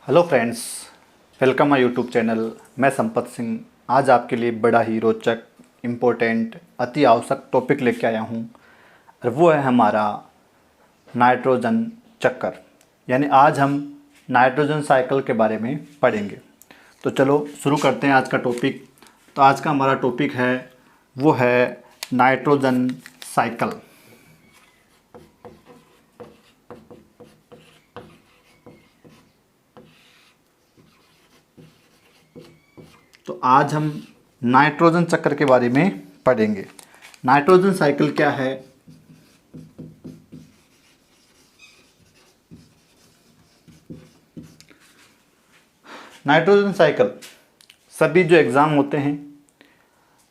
Hello friends, welcome my YouTube channel. मैं संपत सिंह आज आपके लिए बड़ा ही रोचक, इम्पोर्टेंट, अति आवश्यक टॉपिक लेके आया हूँ और वो है हमारा नाइट्रोजन चक्कर। यानी आज हम नाइट्रोजन साइकिल के बारे में पढ़ेंगे। तो चलो शुरू करते हैं आज का टॉपिक। तो आज का हमारा टॉपिक है वो है नाइट्रोजन साइकिल। तो आज हम नाइट्रोजन चक्र के बारे में पढ़ेंगे। नाइट्रोजन साइकिल क्या है? नाइट्रोजन साइकिल सभी जो एग्ज़ाम होते हैं,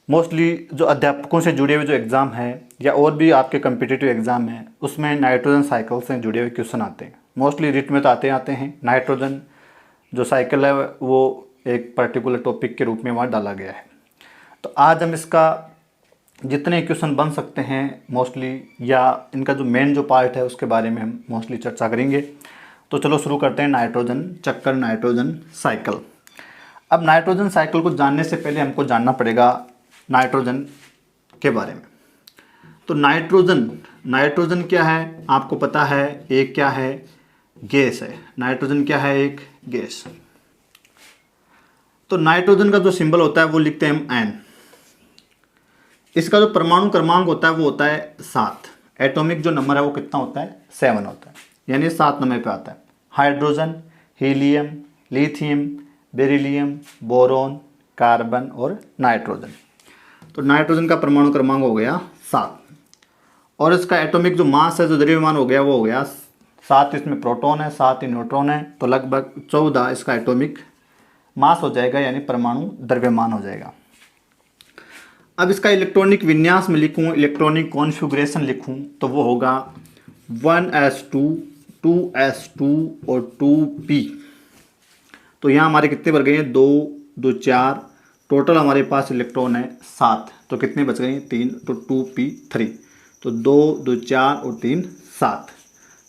मोस्टली जो अध्यापकों से जुड़े हुए जो एग्ज़ाम है या और भी आपके कम्पिटिटिव एग्ज़ाम है, उसमें नाइट्रोजन साइकिल से जुड़े हुए क्वेश्चन आते हैं। मोस्टली रिट में तो आते हैं। नाइट्रोजन जो साइकिल है वो एक पर्टिकुलर टॉपिक के रूप में वहाँ डाला गया है। तो आज हम इसका जितने क्वेश्चन बन सकते हैं मोस्टली, या इनका जो मेन जो पार्ट है उसके बारे में हम मोस्टली चर्चा करेंगे। तो चलो शुरू करते हैं नाइट्रोजन चक्कर, नाइट्रोजन साइकिल। अब नाइट्रोजन साइकिल को जानने से पहले हमको जानना पड़ेगा नाइट्रोजन के बारे में। तो नाइट्रोजन क्या है? आपको पता है एक क्या है? गैस है। नाइट्रोजन क्या है? एक गैस। तो नाइट्रोजन का जो सिंबल होता है वो लिखते हैं हम एन। इसका जो परमाणु क्रमांक होता है वो होता है 7। एटॉमिक जो नंबर है वो कितना होता है? 7 होता है, यानी 7 नंबर पे आता है। Hydrogen, helium, lithium, beryllium, boron, carbon और नाइट्रोजन। तो नाइट्रोजन का परमाणु क्रमांक हो गया 7 और इसका एटॉमिक जो मास है, जो द्रव्यमान हो गया वो हो गया 7। इसमें प्रोटॉन है, 7 ही न्यूट्रॉन है, तो लगभग 14 इसका एटॉमिक मास हो जाएगा, यानी परमाणु द्रव्यमान हो जाएगा। अब इसका इलेक्ट्रॉनिक विन्यास में लिखूं, इलेक्ट्रॉनिक कॉन्फ़िगरेशन लिखूं, तो वो होगा 1s2, 2s2 और 2p। तो यहाँ हमारे कितने बच गए हैं? 2, 2, 4। टोटल हमारे पास इलेक्ट्रॉन है 7, तो कितने बच गए हैं? 3, तो 2p3। तो 2, 2, 4 और 3, 7।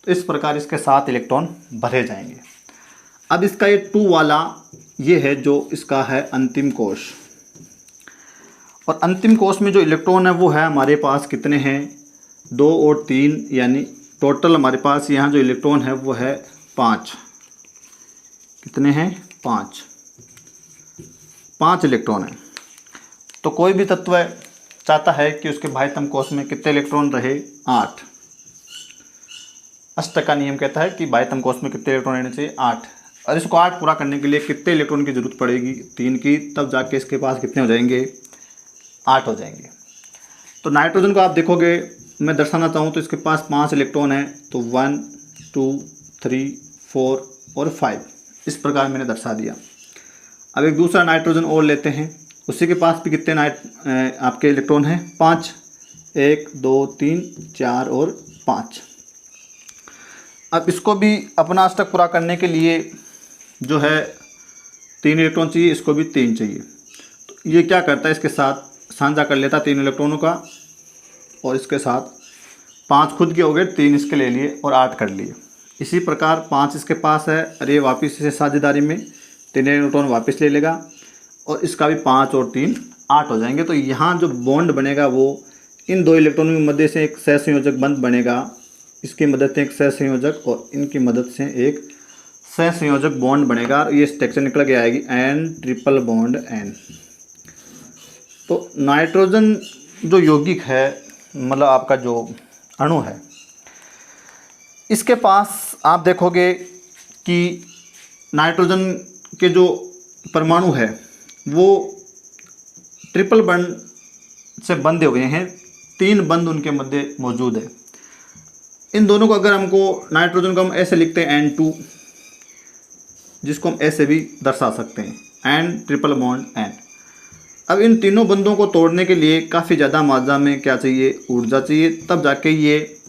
तो इस प्रकार इसके 7 इलेक्ट्रॉन भरे जाएंगे। अब इसका ये 2 वाला ये है जो इसका है अंतिम कोश, और अंतिम कोश में जो इलेक्ट्रॉन है वो है हमारे पास कितने हैं? 2 और 3, यानी टोटल हमारे पास यहाँ जो इलेक्ट्रॉन है वो है 5। कितने हैं? 5 इलेक्ट्रॉन है। तो कोई भी तत्व चाहता है कि उसके बाह्यतम कोश में कितने इलेक्ट्रॉन रहे? 8। अष्टक का नियम कहता है कि बाह्यतम कोश में कितने इलेक्ट्रॉन रहने चाहिए? 8। और इसको 8 पूरा करने के लिए कितने इलेक्ट्रॉन की जरूरत पड़ेगी? 3 की। तब जाके इसके पास कितने हो जाएंगे? 8 हो जाएंगे। तो नाइट्रोजन को आप देखोगे, मैं दर्शाना चाहूँ तो इसके पास 5 इलेक्ट्रॉन है, तो 1, 2, 3, 4 और 5 इस प्रकार मैंने दर्शा दिया। अब एक दूसरा नाइट्रोजन और लेते हैं, उसी के पास भी कितने आपके इलेक्ट्रॉन हैं? 5। 1, 2, 3, 4 और 5। अब इसको भी अपना अष्टक पूरा करने के लिए जो है 3 इलेक्ट्रॉन चाहिए, इसको भी 3 चाहिए। तो ये क्या करता है, इसके साथ साझा कर लेता 3 इलेक्ट्रॉनों का, और इसके साथ 5 खुद के हो गए, 3 इसके ले लिए और 8 कर लिए। इसी प्रकार 5 इसके पास है, अरे वापस इसे साझेदारी में 3 इलेक्ट्रॉन वापस ले लेगा, और इसका भी 5 और 3 8 हो जाएंगे। तो यहाँ जो बॉन्ड बनेगा वो इन 2 इलेक्ट्रॉनों की मदद से एक सहसंयोजक बंध बनेगा, इसकी मदद से एक सहसंयोजक और इनकी मदद से एक सहसंयोजक बॉन्ड बनेगा। ये स्ट्रक्चर निकल के आएगी N ट्रिपल बॉन्ड N। तो नाइट्रोजन जो यौगिक है, मतलब आपका जो अणु है, इसके पास आप देखोगे कि नाइट्रोजन के जो परमाणु है वो ट्रिपल बॉन्ड से बंधे हुए हैं। 3 बंध उनके मध्य मौजूद है। इन दोनों को अगर हमको नाइट्रोजन को हम ऐसे लिखते हैं N2, जिसको हम ऐसे भी दर्शा सकते हैं N ट्रिपल बॉन्ड N। अब इन तीनों बंधों को तोड़ने के लिए काफ़ी ज़्यादा मात्रा में क्या चाहिए? ऊर्जा चाहिए, तब जाके ये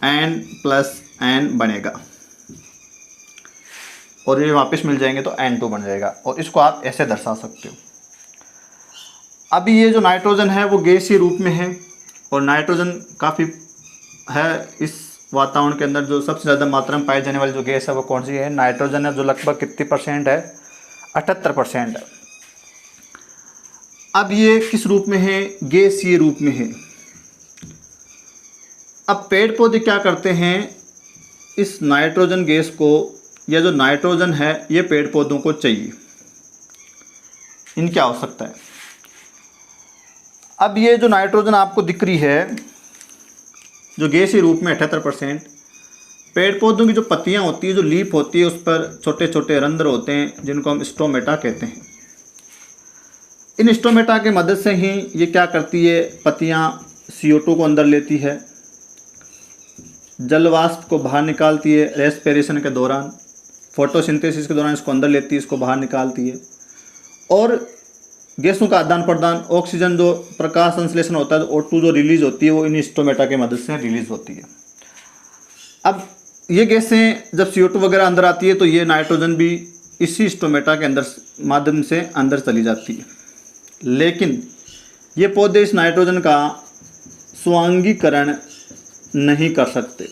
N+N बनेगा और ये वापस मिल जाएंगे तो N2 बन जाएगा, और इसको आप ऐसे दर्शा सकते हो। अभी ये जो नाइट्रोजन है वो गैसीय रूप में है, और नाइट्रोजन काफ़ी है इस वातावरण के अंदर जो सबसे ज़्यादा मात्रा में पाई जाने वाली जो गैस है वो कौन सी है? नाइट्रोजन है, जो लगभग कितनी % है? 78% है। अब ये किस रूप में है? गैसीय रूप में है। अब पेड़ पौधे क्या करते हैं? इस नाइट्रोजन गैस को, या जो नाइट्रोजन है, ये पेड़ पौधों को चाहिए, इनकी आवश्यकता है। अब ये जो नाइट्रोजन आपको दिख रही है जो गैसीय रूप में 78%, पेड़ पौधों की जो पत्तियां होती है, जो लीफ होती है, उस पर छोटे छोटे रंध्र होते हैं जिनको हम स्टोमेटा कहते हैं। इन स्टोमेटा की मदद से ही ये क्या करती है? पत्तियां CO2 को अंदर लेती है, जल वाष्प को बाहर निकालती है, रेस्पिरेशन के दौरान, फोटोसिंथेसिस के दौरान इसको अंदर लेती है, इसको बाहर निकालती है, और गैसों का आदान प्रदान, ऑक्सीजन जो प्रकाश संश्लेषण होता है, O2 जो रिलीज होती है, वो इन स्टोमेटा की मदद से रिलीज होती है। अब ये गैसें जब CO2 वगैरह अंदर आती है तो ये नाइट्रोजन भी इसी स्टोमेटा के अंदर माध्यम से अंदर चली जाती है। लेकिन ये पौधे इस नाइट्रोजन का स्वांगीकरण नहीं कर सकते,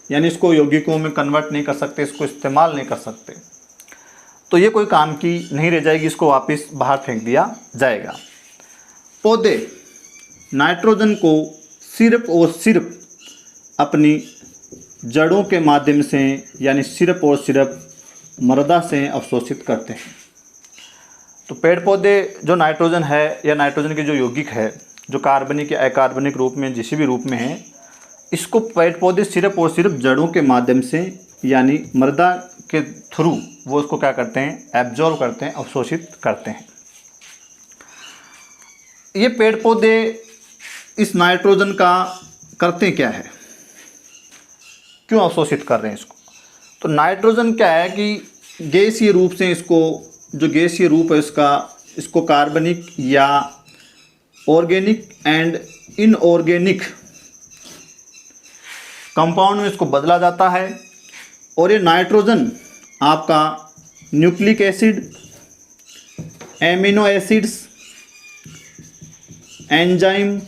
यानी इसको यौगिकों में कन्वर्ट नहीं कर सकते, इसको इस्तेमाल नहीं कर सकते। तो ये कोई काम की नहीं रह जाएगी, इसको वापस बाहर फेंक दिया जाएगा। पौधे नाइट्रोजन को सिर्फ और सिर्फ अपनी जड़ों के माध्यम से, यानी सिर्फ और सिर्फ मृदा से अवशोषित करते हैं। तो पेड़ पौधे जो नाइट्रोजन है, या नाइट्रोजन के जो यौगिक है, जो कार्बनिक या अकार्बनिक रूप में, जिस भी रूप में है, इसको पेड़ पौधे सिर्फ और सिर्फ जड़ों के माध्यम से, यानी मृदा के थ्रू वो उसको क्या करते हैं? एब्जॉर्व करते हैं, अवशोषित करते हैं। ये पेड़ पौधे इस नाइट्रोजन का करते क्या है? क्यों अवशोषित कर रहे हैं इसको? तो नाइट्रोजन क्या है कि गैसीय रूप से इसको, जो गैसीय रूप है इसको कार्बनिक या ऑर्गेनिक एंड इनऑर्गेनिक कंपाउंड में इसको बदला जाता है, और ये नाइट्रोजन आपका nucleic acid, amino acids, enzyme,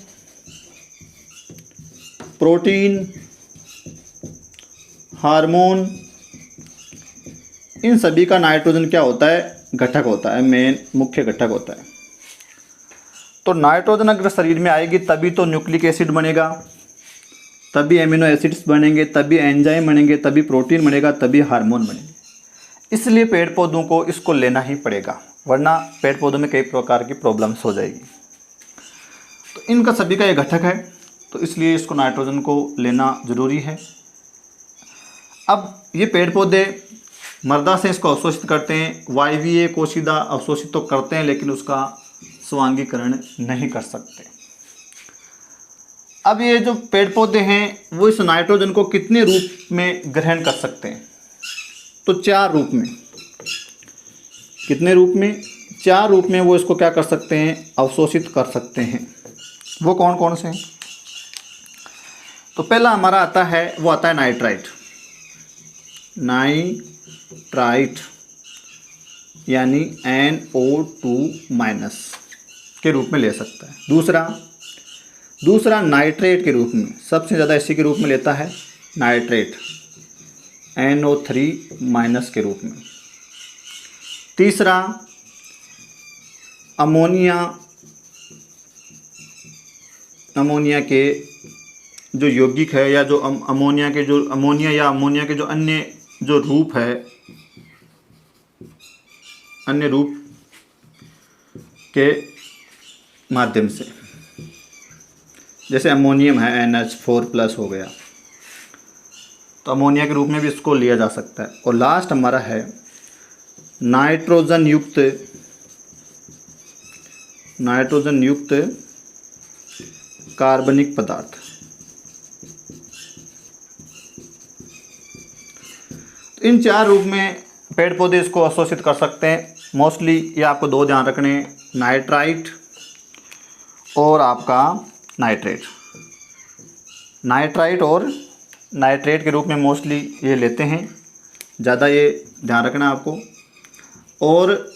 protein, hormone, इन सभी का नाइट्रोजन क्या होता है? घटक होता है, मेन मुख्य घटक होता है। तो नाइट्रोजन अगर शरीर में आएगी तभी तो न्यूक्लिक एसिड बनेगा, तभी एमिनो एसिड्स बनेंगे, तभी एंजाइम बनेंगे, तभी प्रोटीन बनेगा, तभी हार्मोन बनेंगे। इसलिए पेड़ पौधों को इसको लेना ही पड़ेगा, वरना पेड़ पौधों में कई प्रकार की प्रॉब्लम्स हो जाएगी। तो इनका सभी का ये घटक है, तो इसलिए इसको नाइट्रोजन को लेना ज़रूरी है। अब ये पेड़ पौधे मृदा से इसको अवशोषित करते हैं, वायवीय कोशिका अवशोषित तो करते हैं, लेकिन उसका स्वांगीकरण नहीं कर सकते। अब ये जो पेड़ पौधे हैं वो इस नाइट्रोजन को कितने रूप में ग्रहण कर सकते हैं? तो 4 रूप में। कितने रूप में? 4 रूप में वो इसको क्या कर सकते हैं? अवशोषित कर सकते हैं। वो कौन कौन से हैं? तो पहला हमारा आता है, वो आता है नाइट्राइट। नाइट्राइट यानी NO2- के रूप में ले सकता है। दूसरा नाइट्रेट के रूप में, सबसे ज़्यादा इसी के रूप में लेता है नाइट्रेट, NO3- के रूप में। तीसरा अमोनिया के जो यौगिक है, या जो अमोनिया के जो अन्य जो रूप है, अन्य रूप के माध्यम से, जैसे अमोनियम है, NH4+ हो गया, तो अमोनिया के रूप में भी इसको लिया जा सकता है। और लास्ट हमारा है नाइट्रोजन युक्त कार्बनिक पदार्थ। तो इन 4 रूप में पेड़ पौधे इसको अवशोषित कर सकते हैं। मोस्टली ये आपको 2 ध्यान रखने, नाइट्राइट और आपका नाइट्रेट और नाइट्रेट के रूप में मोस्टली ये लेते हैं, ज़्यादा ये ध्यान रखना आपको। और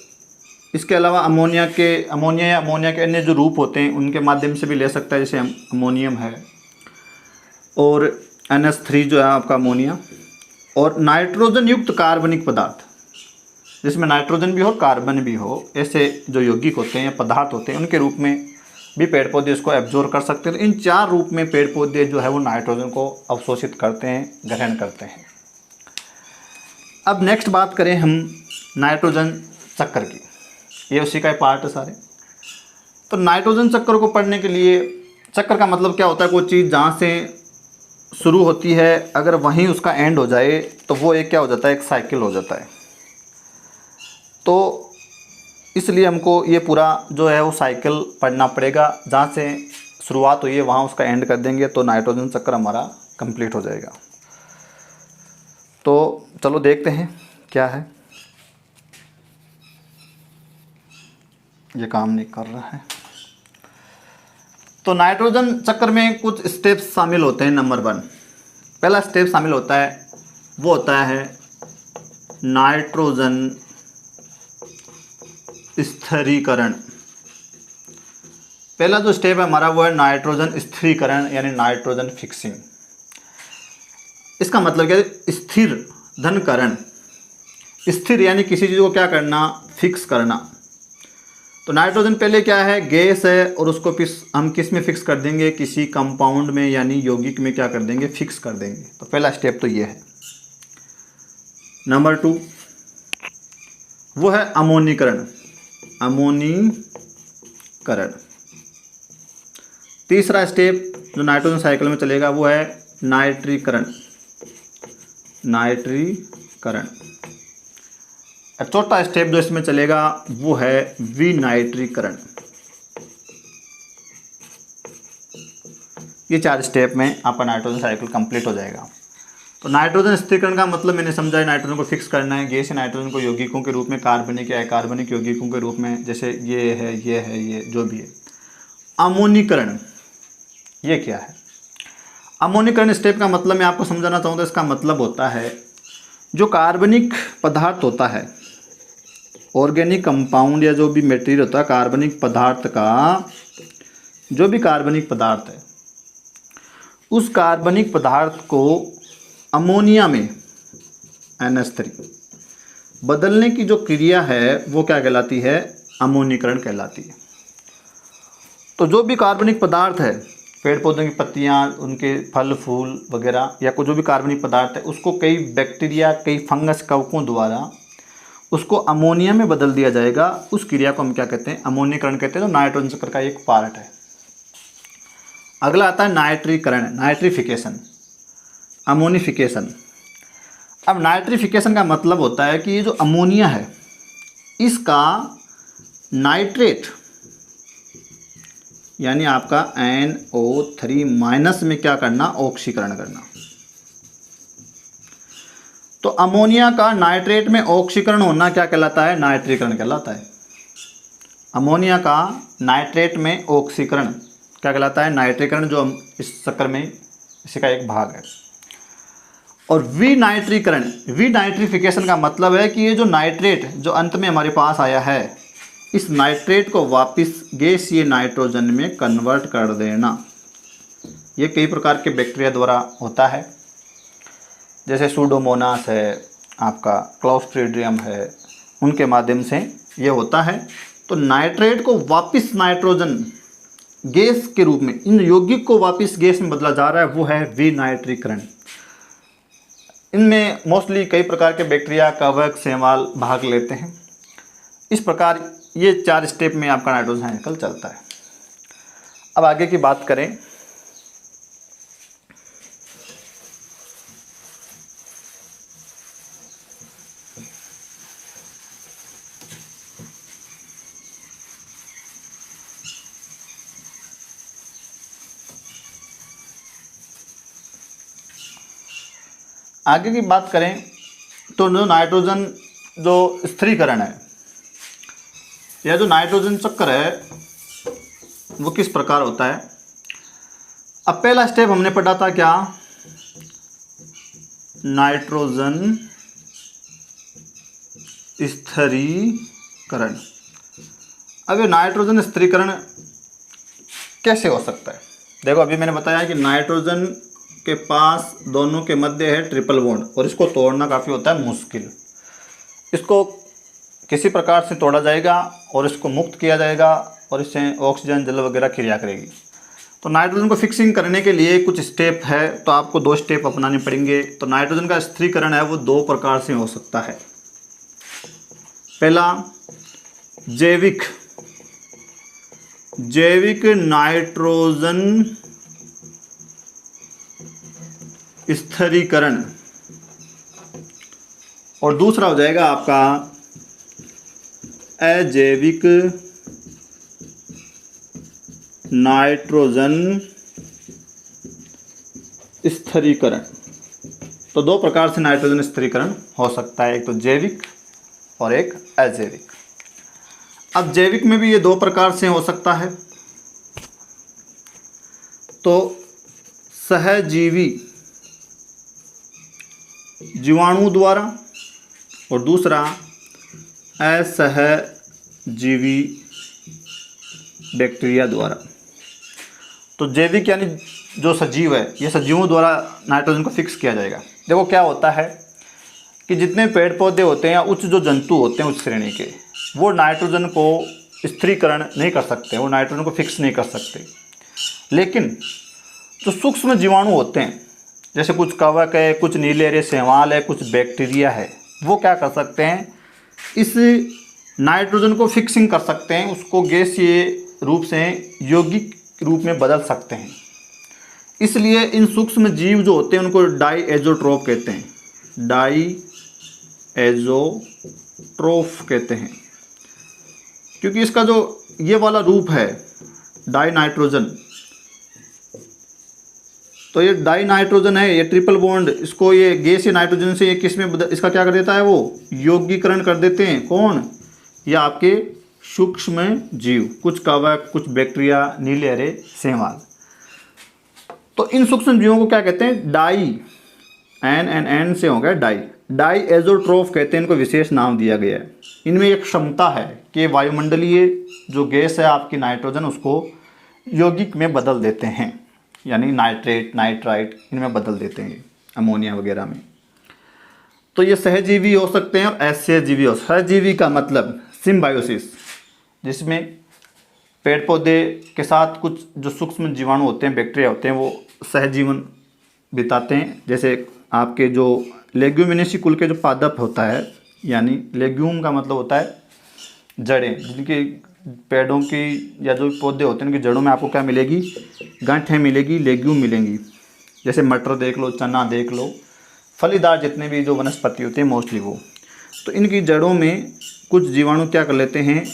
इसके अलावा अमोनिया या अमोनिया के अन्य जो रूप होते हैं उनके माध्यम से भी ले सकता है, जैसे अमोनियम है। और NH3 जो है आपका अमोनिया, और नाइट्रोजन युक्त कार्बनिक पदार्थ जिसमें नाइट्रोजन भी हो और कार्बन भी हो, ऐसे जो यौगिक होते हैं या पदार्थ होते हैं उनके रूप में भी पेड़ पौधे इसको एब्जॉर्ब कर सकते हैं। तो इन 4 रूप में पेड़ पौधे जो है वो नाइट्रोजन को अवशोषित करते हैं, ग्रहण करते हैं। अब नेक्स्ट बात करें हम नाइट्रोजन चक्र की, ये उसी का पार्ट है सारे। तो नाइट्रोजन चक्र को पढ़ने के लिए, चक्र का मतलब क्या होता है, कोई चीज़ जहाँ से शुरू होती है अगर वहीं उसका एंड हो जाए तो वो एक क्या हो जाता है, एक साइकिल हो जाता है। तो इसलिए हमको ये पूरा जो है वो साइकिल पढ़ना पड़ेगा, जहाँ से शुरुआत हुई है वहाँ उसका एंड कर देंगे तो नाइट्रोजन चक्र हमारा कंप्लीट हो जाएगा। तो चलो देखते हैं क्या है। ये काम नहीं कर रहा है। तो नाइट्रोजन चक्र में कुछ स्टेप्स शामिल होते हैं। नंबर 1 पहला स्टेप शामिल होता है, वो होता है नाइट्रोजन स्थिरीकरण। पहला जो स्टेप है हमारा वो है नाइट्रोजन स्थिरीकरण यानी नाइट्रोजन फिक्सिंग। इसका मतलब क्या है, स्थिर धनकरण। स्थिर यानी किसी चीज़ को क्या करना, फिक्स करना। तो नाइट्रोजन पहले क्या है, गैस है, और उसको हम किस में फिक्स कर देंगे, किसी कंपाउंड में यानी यौगिक में क्या कर देंगे, फिक्स कर देंगे। तो पहला स्टेप तो ये है। नंबर 2 वो है अमोनीकरण। अमोनीकरण तीसरा स्टेप जो नाइट्रोजन साइकिल में चलेगा वो है नाइट्रीकरण। नाइट्रीकरण। और चौथा स्टेप जो इसमें चलेगा वो है विनाइट्रीकरण। ये 4 स्टेप में आपका नाइट्रोजन साइकिल कंप्लीट हो जाएगा। तो नाइट्रोजन स्थिरीकरण का मतलब मैंने समझा है, नाइट्रोजन को फिक्स करना है। गैस नाइट्रोजन को यौगिकों के रूप में, कार्बनिक या अकार्बनिक यौगिकों के रूप में, जैसे ये है, ये जो भी है। अमोनीकरण ये क्या है? अमोनीकरण स्टेप का मतलब मैं आपको समझाना चाहूँ तो इसका मतलब होता है जो कार्बनिक पदार्थ होता है, ऑर्गेनिक कंपाउंड या जो भी मटेरियल होता है कार्बनिक पदार्थ का, जो भी कार्बनिक पदार्थ है उस कार्बनिक पदार्थ को अमोनिया में NH3 बदलने की जो क्रिया है वो क्या कहलाती है, अमोनीकरण कहलाती है। तो जो भी कार्बनिक पदार्थ है, पेड़ पौधों की पत्तियां, उनके फल फूल वगैरह या कोई जो भी कार्बनिक पदार्थ है उसको कई बैक्टीरिया, कई फंगस, कवकों द्वारा उसको अमोनिया में बदल दिया जाएगा। उस क्रिया को हम क्या कहते हैं, अमोनीकरण कहते हैं। तो नाइट्रोजन चक्र का एक पार्ट है। अगला आता है नाइट्रीकरण, नाइट्रिफिकेशन, अमोनिफिकेशन। अब नाइट्रिफिकेशन का मतलब होता है कि ये जो अमोनिया है इसका नाइट्रेट यानी आपका NO3- में क्या करना, ऑक्सीकरण करना। तो अमोनिया का नाइट्रेट में ऑक्सीकरण होना क्या कहलाता है, नाइट्रीकरण कहलाता है। अमोनिया का नाइट्रेट में ऑक्सीकरण क्या कहलाता है, नाइट्रीकरण, जो इस चक्र में इसी का एक भाग है। और विनाइट्रीकरण, विनाइट्रिफिकेशन का मतलब है कि ये जो नाइट्रेट जो अंत में हमारे पास आया है इस नाइट्रेट को वापस गैसीय नाइट्रोजन में कन्वर्ट कर देना। ये कई प्रकार के बैक्टीरिया द्वारा होता है, जैसे सूडोमोनास है, आपका क्लोस्ट्रीडियम है, उनके माध्यम से ये होता है। तो नाइट्रेट को वापस नाइट्रोजन गैस के रूप में, इन यौगिक को वापस गैस में बदला जा रहा है, वो है विनाइट्रीकरण। इनमें मोस्टली कई प्रकार के बैक्टीरिया, कवक, शैवाल भाग लेते हैं। इस प्रकार ये 4 स्टेप में आपका नाइट्रोजन साइकिल चलता है। अब आगे की बात करें तो जो नाइट्रोजन जो स्थिरीकरण है या जो नाइट्रोजन चक्र है वो किस प्रकार होता है। अब पहला स्टेप हमने पढ़ा था क्या, नाइट्रोजन स्थिरीकरण। अब ये नाइट्रोजन स्थिरीकरण कैसे हो सकता है? देखो अभी मैंने बताया कि नाइट्रोजन के पास दोनों के मध्य है ट्रिपल बॉन्ड और इसको तोड़ना काफ़ी होता है मुश्किल। इसको किसी प्रकार से तोड़ा जाएगा और इसको मुक्त किया जाएगा और इससे ऑक्सीजन जल वगैरह क्रिया करेगी। तो नाइट्रोजन को फिक्सिंग करने के लिए कुछ स्टेप है, तो आपको 2 स्टेप अपनाने पड़ेंगे। तो नाइट्रोजन का स्थिरीकरण है वो 2 प्रकार से हो सकता है। पहला जैविक नाइट्रोजन स्थिरीकरण और दूसरा हो जाएगा आपका अजैविक नाइट्रोजन स्थिरीकरण। तो 2 प्रकार से नाइट्रोजन स्थिरीकरण हो सकता है, एक तो जैविक और एक अजैविक। अब जैविक में भी ये 2 प्रकार से हो सकता है, तो सहजीवी जीवाणु द्वारा और दूसरा असहजीवी बैक्टीरिया द्वारा। तो जैविक यानी जो सजीव है, ये सजीवों द्वारा नाइट्रोजन को फिक्स किया जाएगा। देखो क्या होता है कि जितने पेड़ पौधे होते हैं या उच्च जो जंतु होते हैं उच्च श्रेणी के, वो नाइट्रोजन को स्थिरीकरण नहीं कर सकते, वो नाइट्रोजन को फिक्स नहीं कर सकते। लेकिन जो सूक्ष्म जीवाणु होते हैं, जैसे कुछ कवक है, कुछ नीलेरे शैवाल है, कुछ बैक्टीरिया है, वो क्या कर सकते हैं, इस नाइट्रोजन को फिक्सिंग कर सकते हैं, उसको गैसीय रूप से यौगिक रूप में बदल सकते हैं। इसलिए इन सूक्ष्म जीव जो होते हैं उनको डाईएज़ोट्रोफ कहते हैं, डाईएज़ोट्रोफ कहते हैं, क्योंकि इसका जो ये वाला रूप है डाई नाइट्रोजन, तो ये डाई नाइट्रोजन है, ये ट्रिपल बॉन्ड, इसको ये गैसीय नाइट्रोजन से ये किस में इसका क्या कर देता है, वो यौगिकरण कर देते हैं। कौन? या आपके सूक्ष्म जीव, कुछ कवक, कुछ बैक्टीरिया, नीलेरे शैवाल। तो इन सूक्ष्म जीवों को क्या कहते हैं, डाई, एन से हो गया डाईएज़ोट्रोफ कहते हैं, इनको विशेष नाम दिया गया है। इनमें एक क्षमता है कि वायुमंडलीय जो गैस है आपकी नाइट्रोजन, उसको यौगिक में बदल देते हैं, यानी नाइट्रेट, नाइट्राइट इनमें बदल देते हैं, अमोनिया वगैरह में। तो ये सहजीवी हो सकते हैं और असहजीवी हो। सहजीवी का मतलब सिम्बायोसिस, जिसमें पेड़ पौधे के साथ कुछ जो सूक्ष्म जीवाणु होते हैं, बैक्टीरिया होते हैं, वो सहजीवन बिताते हैं। जैसे आपके जो लेग्यूमिनेसी कुल के जो पादप होता है, यानी लेग्यूम का मतलब होता है जड़ें, जिनके पेड़ों की या जो पौधे होते हैं उनकी जड़ों में आपको क्या मिलेगी, गांठें मिलेगी, लेग्यूम मिलेंगी। जैसे मटर देख लो, चना देख लो, फलीदार जितने भी जो वनस्पति होते हैं मोस्टली वो, तो इनकी जड़ों में कुछ जीवाणु क्या कर लेते हैं,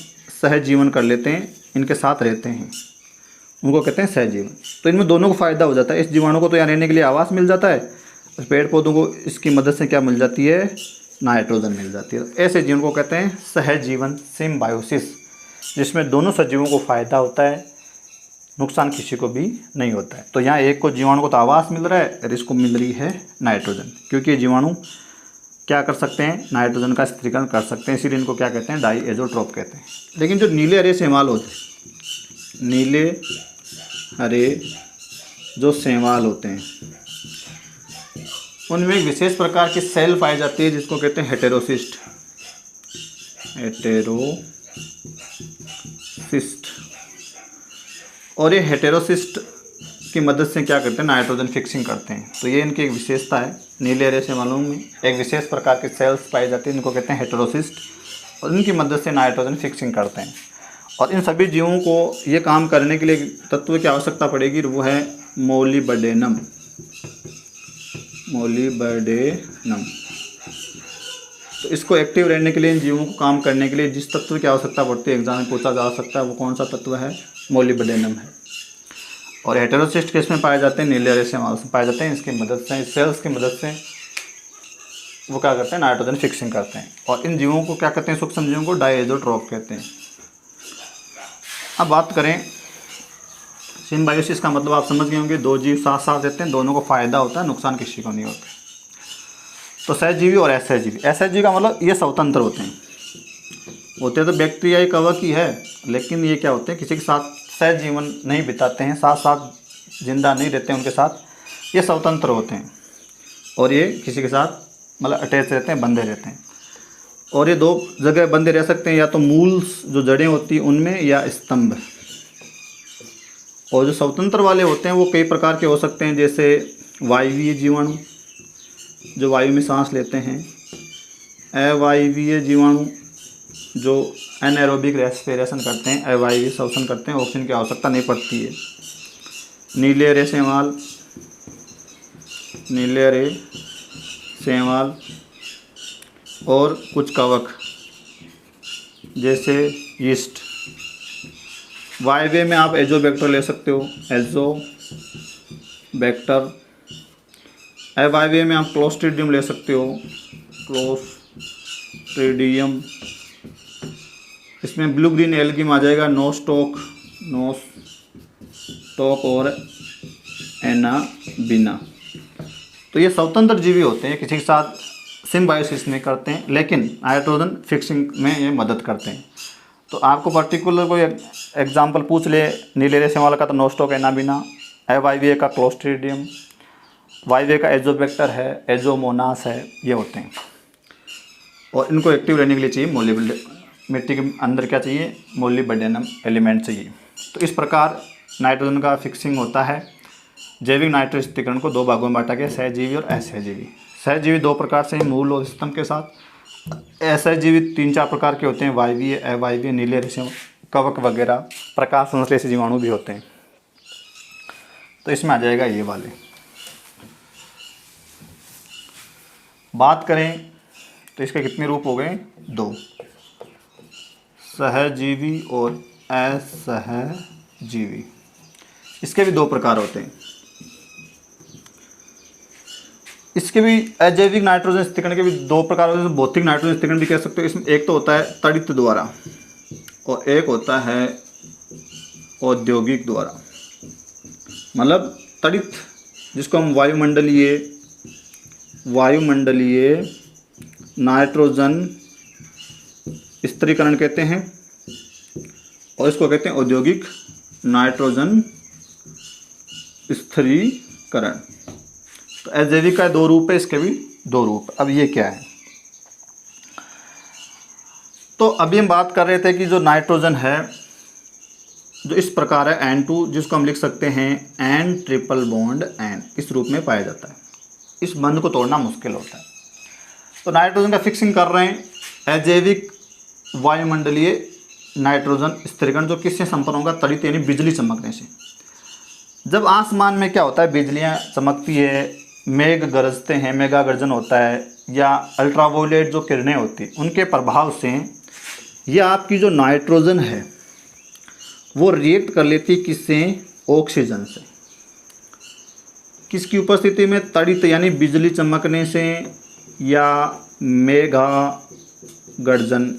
सहजीवन कर लेते हैं, इनके साथ रहते हैं, उनको कहते हैं सहजीवन। तो इनमें दोनों को फ़ायदा हो जाता है। इस जीवाणु को तो यहाँ रहने के लिए आवास मिल जाता है, पेड़ पौधों को इसकी मदद से क्या मिल जाती है, नाइट्रोजन मिल जाती है। ऐसे जीवन को कहते हैं सहजीवन, सिम्बायोसिस, जिसमें दोनों सजीवों को फ़ायदा होता है, नुकसान किसी को भी नहीं होता है। तो यहाँ एक को जीवाणु को तो आवास मिल रहा है और इसको मिल रही है नाइट्रोजन, क्योंकि ये जीवाणु क्या कर सकते हैं, नाइट्रोजन का स्थिरीकरण कर सकते हैं, इसीलिए इनको क्या कहते हैं, डाईएज़ोट्रोफ कहते हैं। लेकिन जो नीले हरे शैवाल होते हैं, नीले हरे जो शैवाल होते हैं, उनमें एक विशेष प्रकार की सेल पाई जाती है जिसको कहते हैं हेटेरोसिस्ट। और ये हेटेरोसिस्ट की मदद से क्या करते हैं, नाइट्रोजन फिक्सिंग करते हैं। तो ये इनकी एक विशेषता है। नीले हरे शैवालों में एक विशेष प्रकार के सेल्स पाई जाती हैं, इनको कहते हैं हेटेरोसिस्ट, और इनकी मदद से नाइट्रोजन फिक्सिंग करते हैं। और इन सभी जीवों को ये काम करने के लिए तत्व की आवश्यकता पड़ेगी, वो है मोलिब्डेनम। तो इसको एक्टिव रहने के लिए, इन जीवों को काम करने के लिए जिस तत्व की आवश्यकता पड़ती है, एग्जाम में पूछा जा सकता है, वो कौन सा तत्व है, मोलिब्डेनम है। और हेटेरोसिस्ट किस में पाए जाते हैं, नीले हरे शैवाल में पाए जाते हैं। इसकी मदद से, इस सेल्स की मदद से वो क्या करते हैं, नाइट्रोजन फिक्सिंग करते हैं। और इन जीवों को क्या कहते हैं, सूक्ष्म जीवों को डाईएज़ोट्रोफ कहते हैं। अब बात करें सिम्बायोसिस का मतलब आप समझ गए होंगे, 2 जीव साथ साथ रहते हैं, दोनों को फ़ायदा होता है, नुकसान किसी को नहीं होता। तो सहजीवी और असहजीवी। असहजीवी का मतलब ये स्वतंत्र होते तो बैक्टीरिया कवक ही है, लेकिन ये क्या होते हैं, किसी के साथ सहजीवन नहीं बिताते हैं, साथ साथ जिंदा नहीं रहते हैं उनके साथ, ये स्वतंत्र होते हैं और ये किसी के साथ मतलब अटैच रहते हैं, बंधे रहते हैं। और ये दो जगह बंधे रह सकते हैं, या तो मूल जो जड़ें होती हैं उनमें, या स्तंभ। और जो स्वतंत्र वाले होते हैं वो कई प्रकार के हो सकते हैं, जैसे वायवीय जीवाणु जो वायु में सांस लेते हैं, अवायवीय जीवाणु जो एनाएरोबिक रेस्पिरेशन करते हैं, अवायवीय श्वसन करते हैं, ऑक्सीजन की आवश्यकता नहीं पड़ती है, नीले शैवाल, नीले शैवाल, और कुछ कवक जैसे यीस्ट। वायवीय में आप एजोबैक्टर ले सकते हो, एजोबैक्टर। अवायवीय में आप क्लोस्ट्रीडियम ले सकते हो, क्लोस्ट्रीडियम। इसमें ब्लू ग्रीन एल्गी में आ जाएगा नोस्टॉक और एनाबीना। तो ये स्वतंत्र जीवी होते हैं, किसी के साथ सिम्बायोसिस नहीं करते हैं, लेकिन नाइट्रोजन फिक्सिंग में ये मदद करते हैं। तो आपको पर्टिकुलर कोई एग्जांपल पूछ ले नीले शैवाल का, तो नोस्टॉक, एनाबीना। अवायवीय का क्लोस्ट्रीडियम, वायवीय का एजोबैक्टर है, एजोमोनास है, ये होते हैं। और इनको एक्टिव रहने के लिए चाहिए मिट्टी के अंदर क्या चाहिए, मोलिब्डेनम एलिमेंट चाहिए। तो इस प्रकार नाइट्रोजन का फिक्सिंग होता है। जैविक नाइट्रोजन स्थिरीकरण को दो भागों में बांटा गया, सहजीवी और असहजीवी। सहजीवी दो प्रकार से हैं, मूल और स्तंभ के साथ। असहजीवी 3-4 प्रकार के होते हैं, वायवीय, अवायवीय, नीले रेशम, कवक वगैरह। प्रकाश संश्लेषी जीवाणु भी होते हैं। तो इसमें आ जाएगा ये वाले। बात करें तो इसके कितने रूप हो गए, 2, सहजीवी और असहजीवी। इसके भी 2 प्रकार होते हैं। इसके भी अजैविक नाइट्रोजन स्थिरीकरण के भी 2 प्रकार होते हैं, भौतिक नाइट्रोजन स्थिरीकरण भी कह सकते हो। इसमें एक तो होता है तड़ित द्वारा और एक होता है औद्योगिक द्वारा। मतलब तड़ित जिसको हम वायुमंडलीय नाइट्रोजन स्थिरीकरण कहते हैं, और इसको कहते हैं औद्योगिक नाइट्रोजन स्थिरीकरण। तो अजैविक का 2 रूप है, इसके भी 2 रूप। अब ये क्या है, तो अभी हम बात कर रहे थे कि जो नाइट्रोजन है जो इस प्रकार है N2, जिसको हम लिख सकते हैं N ट्रिपल बॉन्ड N, इस रूप में पाया जाता है। इस बंध को तोड़ना मुश्किल होता है। तो नाइट्रोजन का फिक्सिंग कर रहे हैं अजैविक वायुमंडलीय नाइट्रोजन स्थिरीकरण, जो किससे संपन्न होगा, तड़ित यानी बिजली चमकने से। जब आसमान में क्या होता है, बिजलियां चमकती है, मेघ गरजते हैं, मेगा गर्जन होता है, या अल्ट्रावायलेट जो किरणें होती हैं उनके प्रभाव से यह आपकी जो नाइट्रोजन है वो रिएक्ट कर लेती है किससे, ऑक्सीजन से। किसकी उपस्थिति में, तड़ित यानी बिजली चमकने से या मेगा गर्जन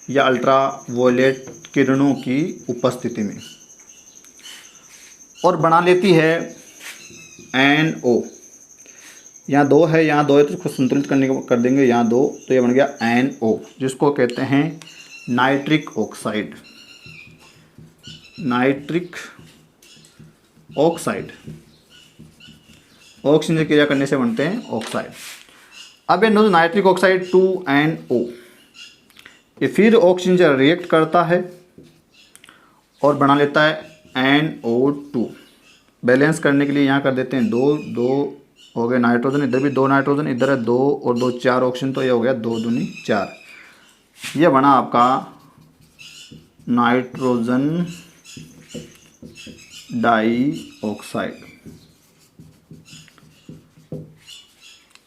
या अल्ट्रावायलेट किरणों की उपस्थिति में, और बना लेती है NO। यहाँ 2 है, यहाँ 2 है, तो इसको संतुलित करने को कर देंगे, यहाँ 2, तो ये बन गया NO, जिसको कहते हैं nitric oxide. Nitric oxide oxygen क्रिया करने से बनते हैं ऑक्साइड। अब ये नाइट्रिक ऑक्साइड 2NO, ये फिर ऑक्सीजन से रिएक्ट करता है और बना लेता है NO2। बैलेंस करने के लिए यहाँ कर देते हैं 2 हो गए नाइट्रोजन, इधर भी 2 नाइट्रोजन, इधर है 2 और 2 4 ऑक्सीजन, तो ये हो गया 2 दूनी 4। ये बना आपका नाइट्रोजन डाइऑक्साइड।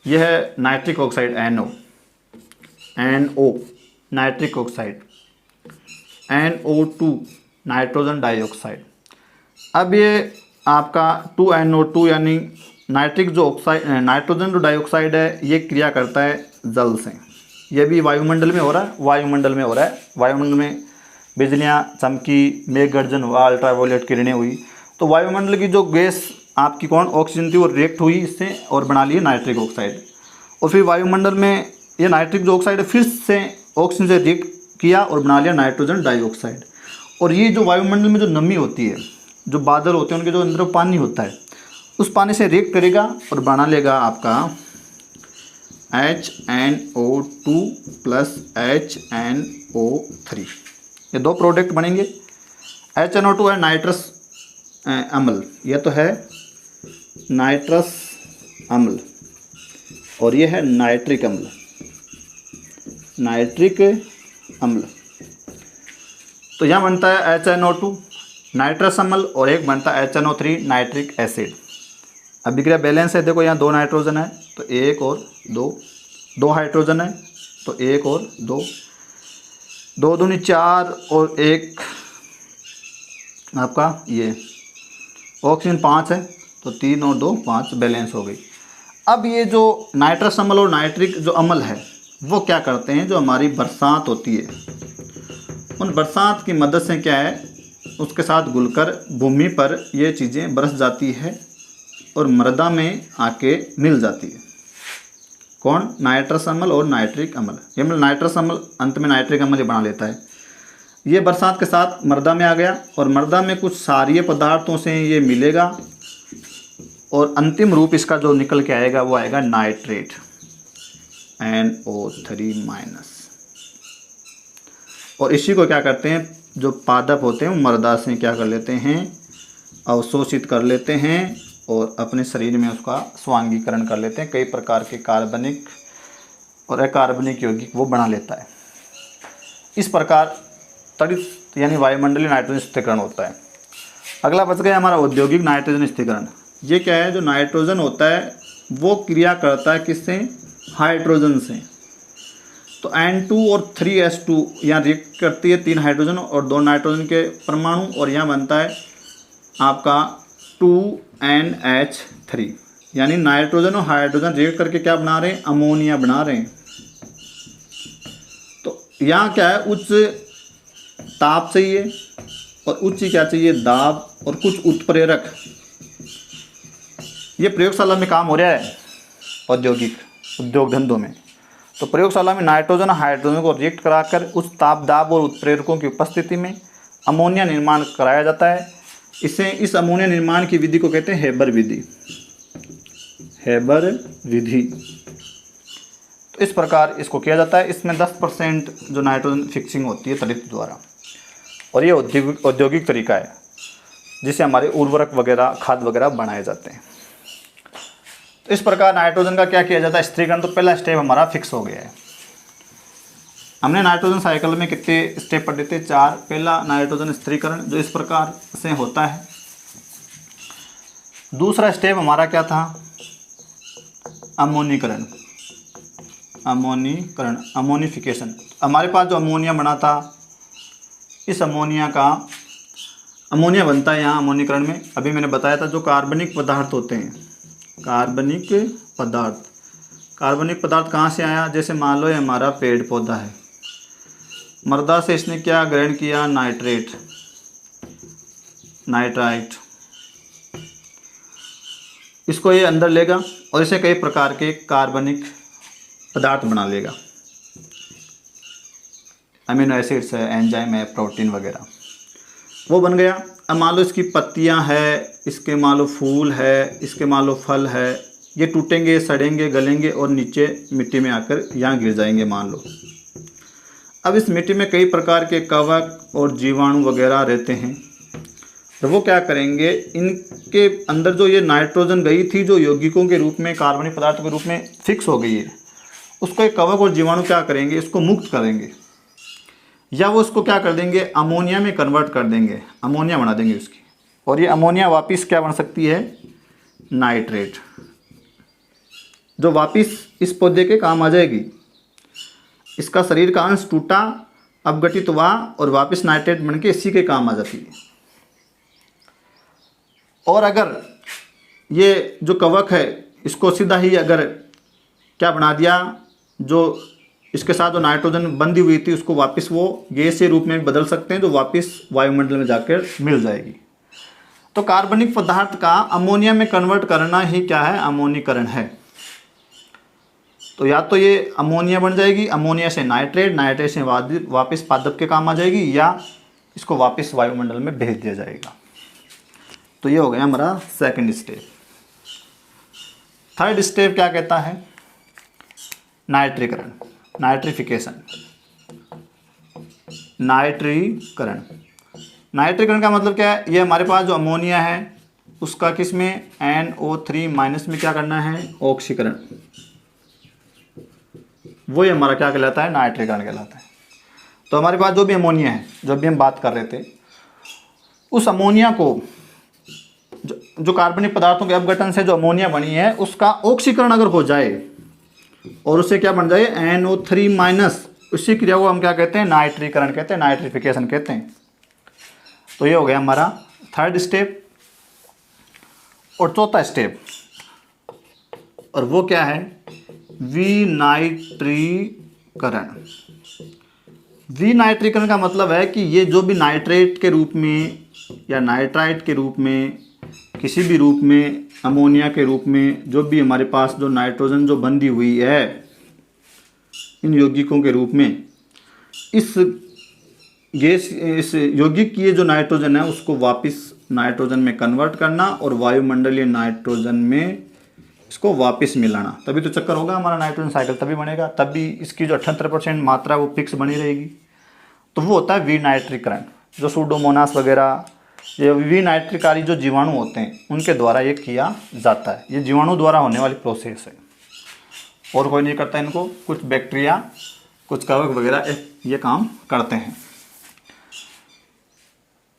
यह है nitric oxide NO nitric oxide, NO2 nitrogen dioxide. अब ये आपका 2NO2 यानी नाइट्रिक जो ऑक्साइड, नाइट्रोजन जो डाइऑक्साइड है, ये क्रिया करता है जल से। ये भी वायुमंडल में हो रहा है, वायुमंडल में बिजलियाँ चमकी, मेघ गर्जन हुआ, अल्ट्रावायलेट किरणें हुई, तो वायुमंडल की जो गैस आपकी ऑक्सीजन थी वो रिएक्ट हुई इससे और बना लिए नाइट्रिक ऑक्साइड। और फिर वायुमंडल में ये नाइट्रिक जो ऑक्साइड है फिर से ऑक्सीजन से रिएक्ट किया और बना लिया नाइट्रोजन डाइऑक्साइड। और ये जो वायुमंडल में जो नमी होती है, जो बादल होते हैं उनके जो अंदर पानी होता है, उस पानी से रिएक्ट करेगा और बना लेगा आपका HNO2 प्लस HNO3। ये दो प्रोडक्ट बनेंगे। HNO2 है नाइट्रस अम्ल, यह तो है नाइट्रस अम्ल, और ये है नाइट्रिक अम्ल, नाइट्रिक अम्ल। तो यहाँ बनता है HNO2 नाइट्रस अम्ल और एक बनता है HNO3 नाइट्रिक एसिड। अभिक्रिया बैलेंस है, देखो यहाँ 2 नाइट्रोजन है तो 1 और 2 हाइड्रोजन है तो 1 और 2 दूनी 4 और 1 आपका ये ऑक्सीजन 5 है तो 3 और 2 5 बैलेंस हो गई। अब ये जो नाइट्रस अम्ल और नाइट्रिक जो अम्ल है वो क्या करते हैं, जो हमारी बरसात होती है उन बरसात की मदद से क्या है उसके साथ घुलकर भूमि पर ये चीज़ें बरस जाती है और मृदा में आके मिल जाती है। कौन? नाइट्रस अम्ल और नाइट्रिक अम्ल। ये मतलब नाइट्रस अम्ल अंत में नाइट्रिक अम्ल बना लेता है। ये बरसात के साथ मृदा में आ गया और मृदा में कुछ क्षारीय पदार्थों से ये मिलेगा और अंतिम रूप इसका जो निकल के आएगा वो आएगा नाइट्रेट NO3-। और इसी को क्या करते हैं, जो पादप होते हैं वो मृदा से क्या कर लेते हैं, अवशोषित कर लेते हैं और अपने शरीर में उसका स्वांगीकरण कर लेते हैं। कई प्रकार के कार्बनिक और अकार्बनिक यौगिक वो बना लेता है। इस प्रकार तड़ित यानी वायुमंडलीय नाइट्रोजन स्थिरीकरण होता है। अगला बच गया हमारा औद्योगिक नाइट्रोजन स्थिरीकरण। ये क्या है, जो नाइट्रोजन होता है वो क्रिया करता है किससे, हाइड्रोजन से। तो N2 और 3H2 यहाँ रिएक्ट करती है 3 हाइड्रोजन और 2 नाइट्रोजन के परमाणु और यहाँ बनता है आपका 2NH3, यानी नाइट्रोजन और हाइड्रोजन रिएक्ट करके क्या बना रहे हैं, अमोनिया बना रहे हैं। तो यहाँ क्या है, उच्च ताप चाहिए और उच्च क्या चाहिए, दाब और कुछ उत्प्रेरक। ये प्रयोगशाला में काम हो रहा है उद्योग धंधों में। तो प्रयोगशाला में नाइट्रोजन और हाइड्रोजन को रिएक्ट कराकर उच्च ताप दाब और उत्प्रेरकों की उपस्थिति में अमोनिया निर्माण कराया जाता है। इस अमोनिया निर्माण की विधि को कहते हैं हेबर विधि। हेबर विधि। तो इस प्रकार इसको किया जाता है। इसमें 10% जो नाइट्रोजन फिक्सिंग होती है तड़ित द्वारा, और ये औद्योगिक तरीका है जिससे हमारे उर्वरक वगैरह खाद वगैरह बनाए जाते हैं। तो इस प्रकार नाइट्रोजन का क्या किया जाता है, स्थिरीकरण। तो पहला स्टेप हमारा फिक्स हो गया है। हमने नाइट्रोजन साइकिल में कितने स्टेप पढ़े थे, 4। पहला नाइट्रोजन स्थिरीकरण जो इस प्रकार से होता है। दूसरा स्टेप हमारा क्या था, अमोनीकरण, अमोनिफिकेशन। हमारे पास जो अमोनिया बना था, इस अमोनिया बनता है यहाँ अमोनीकरण में। अभी मैंने बताया था जो कार्बनिक पदार्थ होते हैं, कार्बनिक पदार्थ कहाँ से आया, जैसे मान लो ये हमारा पेड़ पौधा है, मृदा से इसने क्या ग्रहण किया, नाइट्राइट। इसको ये अंदर लेगा और इसे कई प्रकार के कार्बनिक पदार्थ बना लेगा। अमीनो एसिड्स है, एंजाइम है, प्रोटीन वगैरह, वो बन गया। अब मान लो इसकी पत्तियां है, इसके मान लो फूल है, इसके मान लो फल है, ये टूटेंगे, सड़ेंगे, गलेंगे और नीचे मिट्टी में आकर यहाँ गिर जाएंगे मान लो। अब इस मिट्टी में कई प्रकार के कवक और जीवाणु वगैरह रहते हैं, तो वो क्या करेंगे, इनके अंदर जो ये नाइट्रोजन गई थी जो यौगिकों के रूप में, कार्बनिक पदार्थों के रूप में फिक्स हो गई है, उसको एक कवक और जीवाणु क्या करेंगे, इसको मुक्त करेंगे या वो उसको क्या कर देंगे, अमोनिया में कन्वर्ट कर देंगे, अमोनिया बना देंगे उसकी। और ये अमोनिया वापस क्या बन सकती है, नाइट्रेट, जो वापस इस पौधे के काम आ जाएगी। इसका शरीर का अंश टूटा, अपघटित हुआ और वापस नाइट्रेट बन के इसी के काम आ जाती है। और अगर ये जो कवक है इसको सीधा ही अगर क्या बना दिया, जो इसके साथ जो नाइट्रोजन बंधी हुई थी उसको वापस वो गैसीय रूप में बदल सकते हैं, जो वापस वायुमंडल में जाकर मिल जाएगी। तो कार्बनिक पदार्थ का अमोनिया में कन्वर्ट करना ही क्या है, अमोनीकरण है। तो या तो ये अमोनिया बन जाएगी, अमोनिया से नाइट्रेट, नाइट्रेट से वापस पादप के काम आ जाएगी, या इसको वापस वायुमंडल में भेज दिया जाएगा। तो ये हो गया हमारा सेकंड स्टेप। थर्ड स्टेप क्या कहता है? नाइट्रीकरण, नाइट्रिफिकेशन, नाइट्रीकरण। नाइट्रीकरण का मतलब क्या है? ये हमारे पास जो अमोनिया है उसका किस में NO3 माइनस में क्या करना है? ऑक्सीकरण। वो ही हमारा क्या कहलाता है? नाइट्रीकरण कहलाता है। तो हमारे पास जो भी अमोनिया है, जो भी हम बात कर रहे थे, उस अमोनिया को जो कार्बनिक पदार्थों के अपघटन से जो अमोनिया बनी है उसका ऑक्सीकरण अगर हो जाए और उससे क्या बन जाए? NO3 माइनस, उसी क्रिया को हम क्या कहते हैं? नाइट्रीकरण कहते हैं, नाइट्रिफिकेशन कहते हैं। तो ये हो गया हमारा थर्ड स्टेप। और चौथा स्टेप, और वो क्या है? विनाइट्रीकरण। विनाइट्रीकरण का मतलब है कि ये जो भी नाइट्रेट के रूप में या नाइट्राइट के रूप में, किसी भी रूप में, अमोनिया के रूप में, जो भी हमारे पास जो नाइट्रोजन जो बंधी हुई है इन यौगिकों के रूप में, इस यौगिक की ये जो नाइट्रोजन है उसको वापस नाइट्रोजन में कन्वर्ट करना और वायुमंडलीय नाइट्रोजन में इसको वापस मिलाना। तभी तो चक्कर होगा हमारा, नाइट्रोजन साइकिल तभी बनेगा, तभी इसकी जो 78% मात्रा वो फिक्स बनी रहेगी। तो वो होता है विनाइट्रीकरण। जो सूडोमोनास वगैरह, ये विनाइट्रिकारी जो जीवाणु होते हैं उनके द्वारा ये किया जाता है। ये जीवाणु द्वारा होने वाली प्रोसेस है और कोई नहीं करता इनको। कुछ बैक्टीरिया, कुछ कवक वगैरह ये काम करते हैं।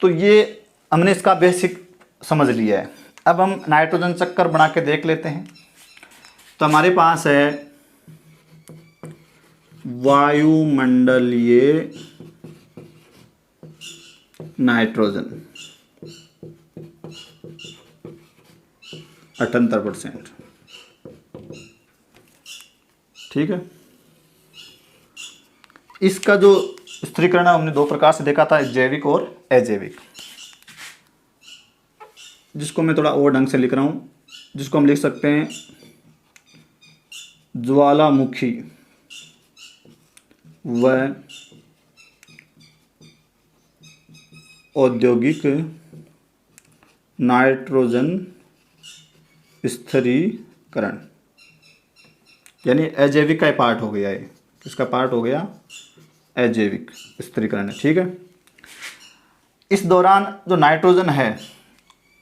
तो ये हमने इसका बेसिक समझ लिया है। अब हम नाइट्रोजन चक्कर बना के देख लेते हैं। तो हमारे पास है वायुमंडलीय नाइट्रोजन 78%, ठीक है। इसका जो स्थिरीकरण हमने दो प्रकार से देखा था, जैविक और अजैविक, जिसको मैं थोड़ा और ढंग से लिख रहा हूँ, जिसको हम लिख सकते हैं ज्वालामुखी व औद्योगिक नाइट्रोजन स्थिरीकरण, यानी अजैविक का पार्ट हो गया है। किसका पार्ट हो गया? अजैविक स्थिरीकरण है, ठीक है। इस दौरान जो नाइट्रोजन है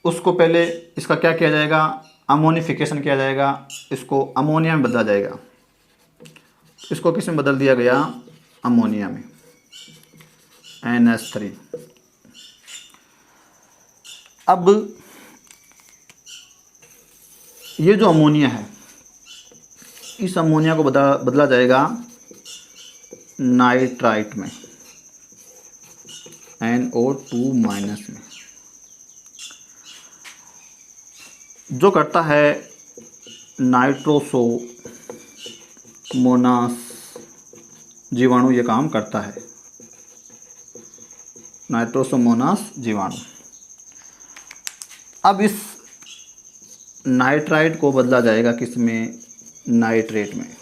उसको पहले इसका क्या किया जाएगा? अमोनिफिकेशन किया जाएगा, इसको अमोनिया में बदला जाएगा। इसको किस में बदल दिया गया? अमोनिया में, NH3। अब ये जो अमोनिया है, इस अमोनिया को बदला जाएगा नाइट्राइट में, NO2 माइनस में। जो करता है नाइट्रोसोमोनास जीवाणु, ये काम करता है नाइट्रोसोमोनास जीवाणु। अब इस नाइट्राइट को बदला जाएगा किस में? नाइट्रेट में,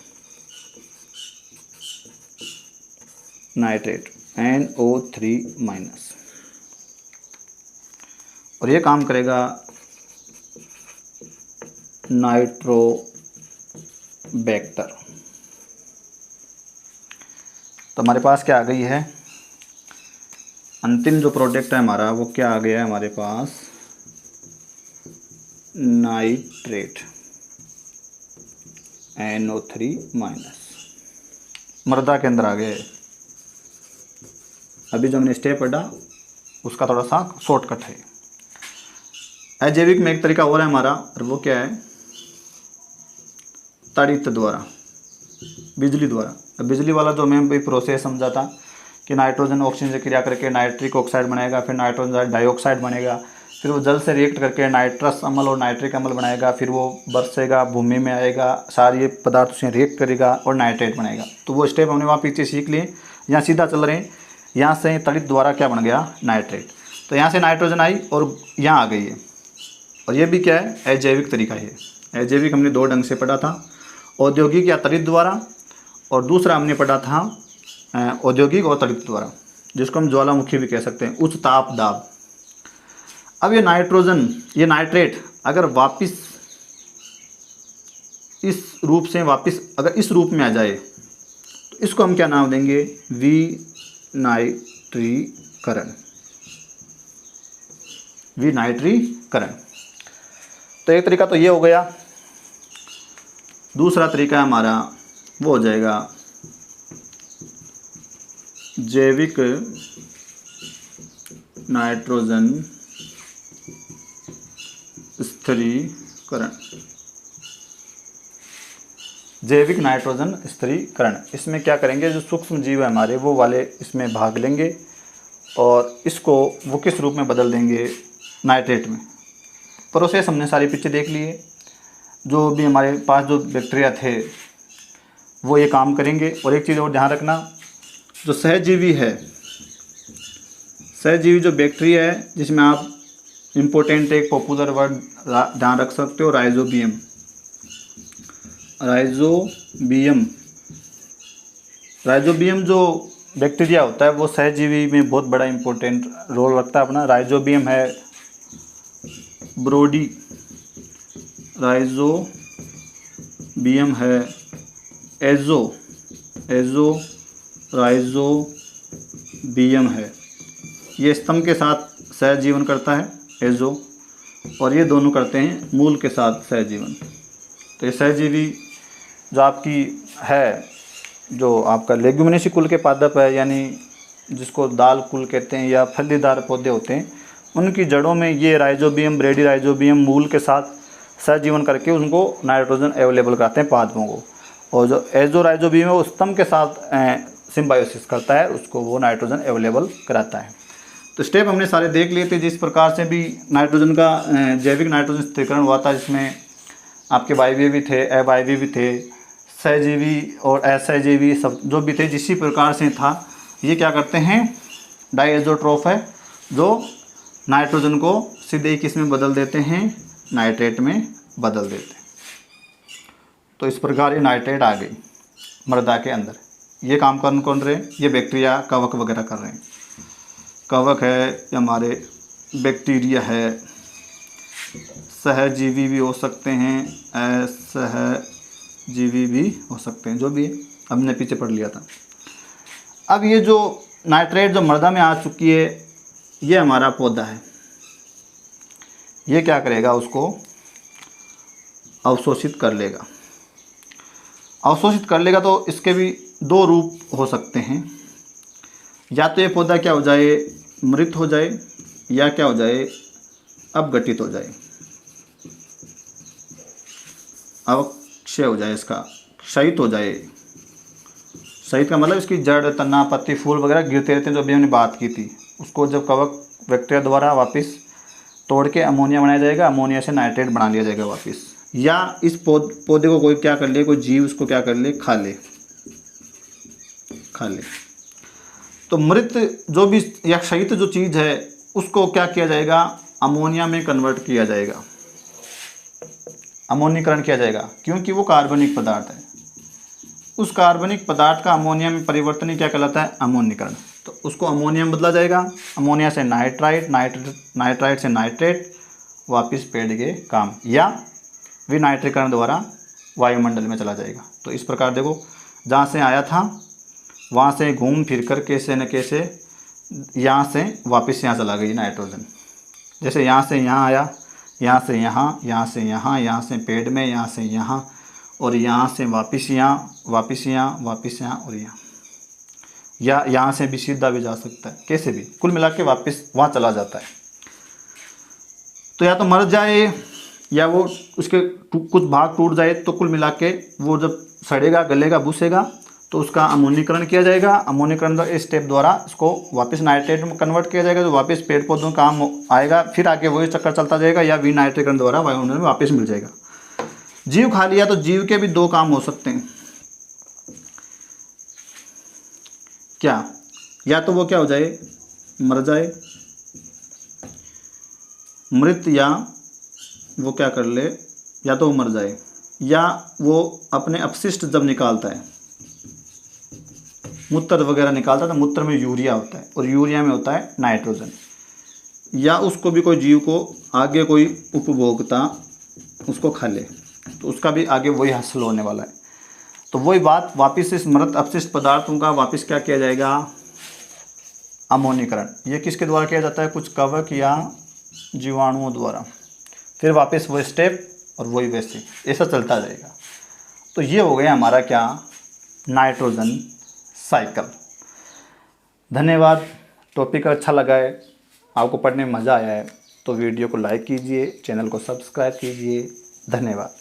नाइट्रेट NO3 माइनस। और ये काम करेगा नाइट्रोबैक्टर। तो हमारे पास क्या आ गई है? अंतिम जो प्रोडक्ट है हमारा वो क्या आ गया है हमारे पास? नाइट्रेट NO3 माइनस मृदा के अंदर आ गए। अभी जो हमने स्टेप पढ़ा उसका थोड़ा सा शॉर्टकट है। अजैविक में एक तरीका और है हमारा, और वो क्या है? ताड़ित द्वारा, बिजली द्वारा। अब बिजली वाला जो हमें भी प्रोसेस समझा था कि नाइट्रोजन ऑक्सीजन से क्रिया करके नाइट्रिक ऑक्साइड बनेगा, फिर नाइट्रोजन डाइऑक्साइड बनेगा, फिर वो जल से रिएक्ट करके नाइट्रस अम्ल और नाइट्रिक अम्ल बनाएगा, फिर वो बरसेगा, भूमि में आएगा, सारे पदार्थ उसमें रिएक्ट करेगा और नाइट्रेट बनेगा। तो वो स्टेप हमने वहाँ पीछे सीख लिए। यहाँ सीधा चल रहे हैं, यहाँ से तड़ित द्वारा क्या बन गया? नाइट्रेट। तो यहाँ से नाइट्रोजन आई और यहाँ आ गई है। और ये भी क्या है? अजैविक तरीका है। अजैविक हमने दो ढंग से पढ़ा था, औद्योगिक या तड़ित द्वारा, और दूसरा हमने पढ़ा था औद्योगिक और तड़ित द्वारा, जिसको हम ज्वालामुखी भी कह सकते हैं, उच्च ताप दाब। अब ये नाइट्रोजन, ये नाइट्रेट अगर वापस इस रूप से वापस अगर इस रूप में आ जाए तो इसको हम क्या नाम देंगे, विनाइट्रीकरण। विनाइट्रीकरण। तो एक तरीका तो ये हो गया। दूसरा तरीका हमारा वो हो जाएगा जैविक नाइट्रोजन स्थिरीकरण। जैविक नाइट्रोजन स्थिरीकरण, इसमें क्या करेंगे, जो सूक्ष्म जीव है हमारे वो वाले इसमें भाग लेंगे और इसको वो किस रूप में बदल देंगे, नाइट्रेट में। प्रोसेस हमने सारी पीछे देख लिए। जो भी हमारे पास जो बैक्टीरिया थे वो ये काम करेंगे। और एक चीज़ और ध्यान रखना, जो सहजीवी है, सहजीवी जो बैक्टीरिया है जिसमें आप इम्पोर्टेंट एक पॉपुलर वर्ड ध्यान रख सकते हो, राइजोबियम। राइजोबियम, राइजोबियम जो बैक्टीरिया होता है वो सहजीवी में बहुत बड़ा इम्पोर्टेंट रोल रखता है अपना। राइजोबियम है ब्रोडी, राइजोबियम है एजो राइजोबियम है। ये स्तंभ के साथ सहजीवन करता है एजो, और ये दोनों करते हैं मूल के साथ सहजीवन। तो ये सहजीवी जो आपकी है, जो आपका लेग्यूमिनेसी कुल के पादप है, यानी जिसको दाल कुल कहते हैं या फलीदार पौधे होते हैं, उनकी जड़ों में ये राइजोबियम, ब्रेडी राइजोबियम मूल के साथ सहजीवन करके उनको नाइट्रोजन अवेलेबल कराते हैं पादपों को। और जो एजो राइजोबियम है वो स्तंभ के साथ सिम्बायोसिस करता है, उसको वो नाइट्रोजन अवेलेबल कराता है। तो स्टेप हमने सारे देख लिए थे जिस प्रकार से भी नाइट्रोजन का जैविक नाइट्रोजन स्थिरीकरण हुआ था, जिसमें आपके वायवीय भी थे, अवायवीय भी थे, सहजीवी और असहजीवी सब जो भी थे, जिसी प्रकार से था। ये क्या करते हैं, डाइएज़ोट्रोफ है, जो नाइट्रोजन को सीधे किस में बदल देते हैं, नाइट्रेट में बदल देते हैं। तो इस प्रकार ये नाइट्रेट आ गई मृदा के अंदर। ये काम कौन रहे, ये बैक्टीरिया, कवक वगैरह कर रहे हैं। कवक है, हमारे बैक्टीरिया है, सहजीवी भी हो सकते हैं, असहजीवी भी हो सकते हैं, जो भी हमने पीछे पढ़ लिया था। अब ये जो नाइट्रेट जो मृदा में आ चुकी है, ये हमारा पौधा है, ये क्या करेगा, उसको अवशोषित कर लेगा। अवशोषित कर लेगा तो इसके भी दो रूप हो सकते हैं, या तो ये पौधा क्या हो जाए, मृत हो जाए, या क्या हो जाए, अपघटित हो जाए, अवक्षय हो जाए, इसका क्षयित हो जाए। क्षयित का मतलब इसकी जड़, तना, पत्ती, फूल वगैरह गिरते रहते हैं, जो अभी हमने बात की थी। उसको जब कवक बैक्टीरिया द्वारा वापस तोड़ के अमोनिया बनाया जाएगा, अमोनिया से नाइट्रेट बना लिया जाएगा वापस। या इस पौधे को कोई क्या कर ले, कोई जीव उसको क्या कर ले, खा ले। तो मृत जो भी या क्षयित जो चीज़ है उसको क्या किया जाएगा, अमोनिया में कन्वर्ट किया जाएगा, अमोनीकरण किया जाएगा, क्योंकि वो कार्बनिक पदार्थ है। उस कार्बनिक पदार्थ का अमोनिया में परिवर्तन ही क्या कहलाता है, अमोनीकरण। तो उसको अमोनिया में बदला जाएगा, अमोनिया से नाइट्राइट, नाइट्राइट से नाइट्रेट, वापस पेड़ के काम, या विनाइट्रीकरण द्वारा वायुमंडल में चला जाएगा। तो इस प्रकार देखो, जहाँ से आया था वहाँ से घूम फिर कर कैसे न कैसे यहाँ से वापस यहाँ चला गई नाइट्रोजन। जैसे यहाँ से यहाँ आया, यहाँ से यहाँ, यहाँ से यहाँ, यहाँ से पेड़ में, यहाँ से यहाँ, और यहाँ से वापस यहाँ, वापस यहाँ, वापस यहाँ, और यहाँ, या यहाँ से भी सीधा भी जा सकता है, कैसे भी, कुल मिला के वापस वहाँ चला जाता है। तो या तो मर जाए या वो उसके कुछ भाग टूट जाए, तो कुल मिला के वो जब सड़ेगा, गलेगा, बुसेगा, तो उसका अमोनीकरण किया जाएगा। अमोनीकरण इस स्टेप द्वारा इसको वापस नाइट्रेट में कन्वर्ट किया जाएगा, जो वापस पेड़ पौधों का काम आएगा। फिर आगे वही चक्कर चलता जाएगा, या विनाइट्रीकरण द्वारा वायुमंडल में वापस मिल जाएगा। जीव खा लिया तो जीव के भी दो काम हो सकते हैं, क्या, या तो वो क्या हो जाए, मर जाए, मृत, या वो क्या कर ले, या तो वो मर जाए, या वो अपने अपशिष्ट जब निकालता है, मूत्र वगैरह निकालता है, तो मूत्र में यूरिया होता है और यूरिया में होता है नाइट्रोजन, या उसको भी कोई जीव को आगे कोई उपभोक्ता उसको खा ले, तो उसका भी आगे वही हासिल होने वाला है। तो वही बात, वापस इस मृत अपशिष्ट पदार्थों का वापस क्या किया जाएगा, अमोनीकरण। ये किसके द्वारा किया जाता है, कुछ कवक या जीवाणुओं द्वारा। फिर वापस वही स्टेप और वही वैसे, ऐसा चलता जाएगा। तो ये हो गया हमारा क्या, नाइट्रोजन साइकिल। धन्यवाद। टॉपिक अच्छा लगा है, आपको पढ़ने में मज़ा आया है तो वीडियो को लाइक कीजिए, चैनल को सब्सक्राइब कीजिए। धन्यवाद।